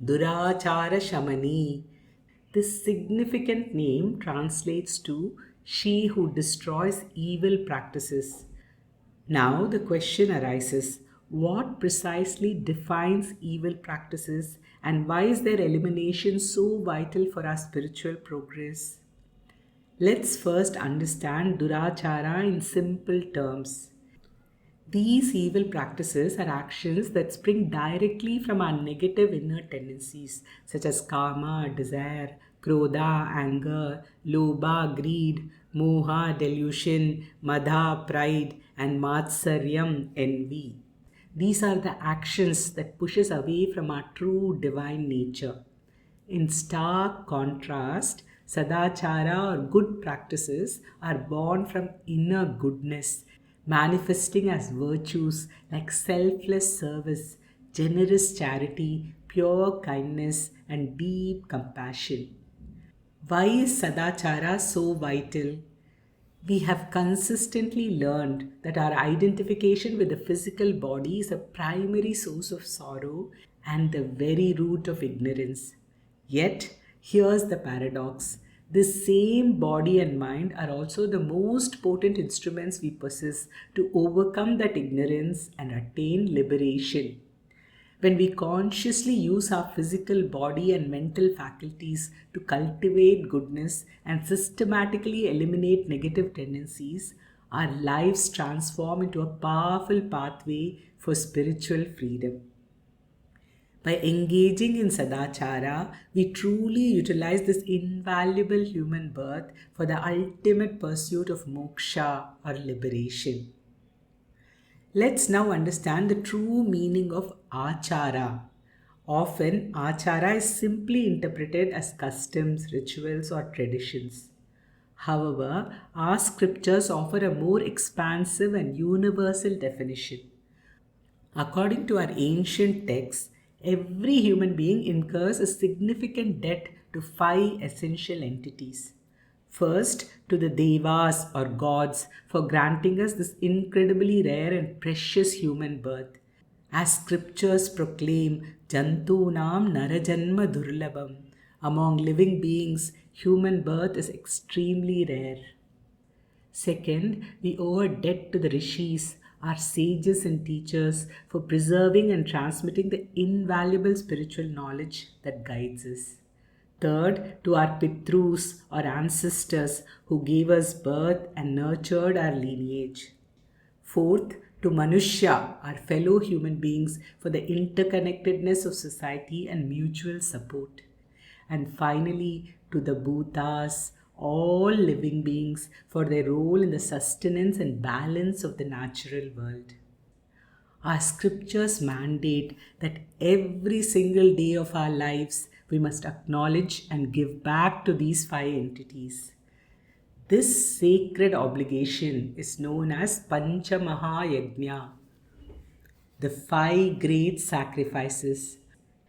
Duracharasamani. This significant name translates to she who destroys evil practices. Now the question arises, what precisely defines evil practices and why is their elimination so vital for our spiritual progress? Let's first understand Durachara in simple terms. These evil practices are actions that spring directly from our negative inner tendencies, such as kama, desire, krodha, anger, lobha, greed, moha, delusion, madha, pride, and matsaryam, envy. These are the actions that push us away from our true divine nature. In stark contrast, sadachara or good practices are born from inner goodness, manifesting as virtues like selfless service, generous charity, pure kindness, and deep compassion. Why is sadachara so vital? We have consistently learned that our identification with the physical body is a primary source of sorrow and the very root of ignorance. Yet, here's the paradox. This same body and mind are also the most potent instruments we possess to overcome that ignorance and attain liberation. When we consciously use our physical body and mental faculties to cultivate goodness and systematically eliminate negative tendencies, our lives transform into a powerful pathway for spiritual freedom. By engaging in sadachara, we truly utilize this invaluable human birth for the ultimate pursuit of moksha or liberation. Let's now understand the true meaning of achara. Often, achara is simply interpreted as customs, rituals, or traditions. However, our scriptures offer a more expansive and universal definition. According to our ancient texts, every human being incurs a significant debt to five essential entities. First, to the Devas or gods for granting us this incredibly rare and precious human birth. As scriptures proclaim, Jantunam Narajanma Durlabam. Among living beings, human birth is extremely rare. Second, we owe a debt to the rishis, our sages and teachers, for preserving and transmitting the invaluable spiritual knowledge that guides us. Third, to our pitrus or ancestors who gave us birth and nurtured our lineage. Fourth, to Manushya, our fellow human beings, for the interconnectedness of society and mutual support. And finally, to the Bhutas, all living beings, for their role in the sustenance and balance of the natural world. Our scriptures mandate that every single day of our lives we must acknowledge and give back to these five entities. This sacred obligation is known as Panchamahayajna, the five great sacrifices.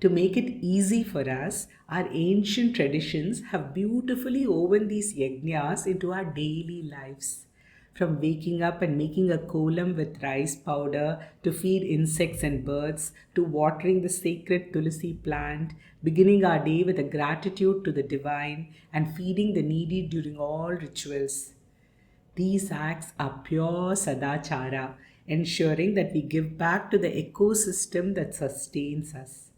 To make it easy for us, our ancient traditions have beautifully woven these yajnas into our daily lives. From waking up and making a kolam with rice powder to feed insects and birds, to watering the sacred tulsi plant, beginning our day with a gratitude to the divine, and feeding the needy during all rituals. These acts are pure sadachara, ensuring that we give back to the ecosystem that sustains us.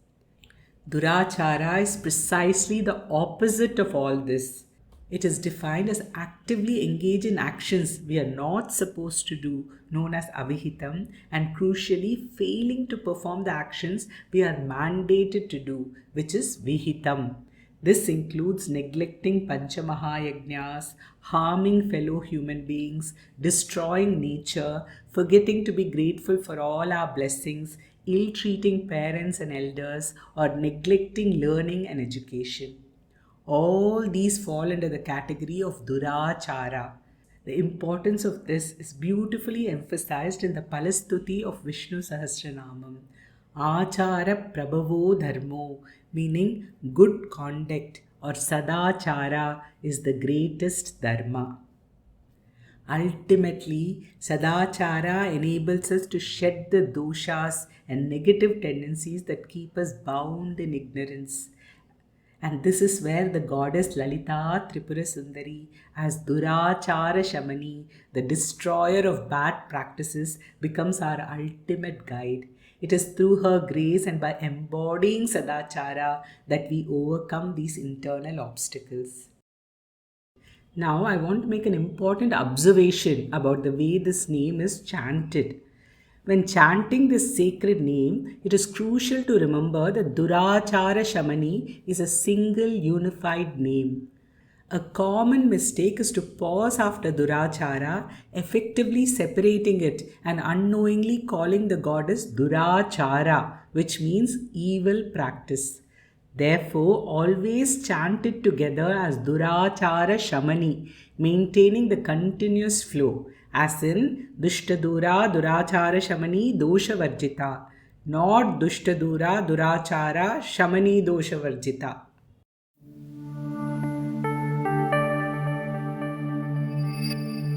Durachara is precisely the opposite of all this. It is defined as actively engage in actions we are not supposed to do, known as avihitam, and crucially failing to perform the actions we are mandated to do, which is vihitam. This includes neglecting Panchamahayajnas, harming fellow human beings, destroying nature, forgetting to be grateful for all our blessings, ill-treating parents and elders, or neglecting learning and education. All these fall under the category of Durachara. The importance of this is beautifully emphasized in the Palastuti of Vishnu Sahasranamam. Achara Prabhavo Dharmo, meaning good conduct or Sadachara is the greatest dharma. Ultimately, Sadachara enables us to shed the doshas and negative tendencies that keep us bound in ignorance. And this is where the goddess Lalita Tripura Sundari, as Duracharasamani, the destroyer of bad practices, becomes our ultimate guide. It is through her grace and by embodying Sadachara that we overcome these internal obstacles. Now, I want to make an important observation about the way this name is chanted. When chanting this sacred name, it is crucial to remember that Duracharasamani is a single unified name. A common mistake is to pause after Durachara, effectively separating it and unknowingly calling the goddess Durachara, which means evil practice. Therefore, always chant it together as Duracharasamani, maintaining the continuous flow, as in Dushtadura Duracharasamani Doshavarjita, not Dushtadura Durachara Shamani Doshavarjita.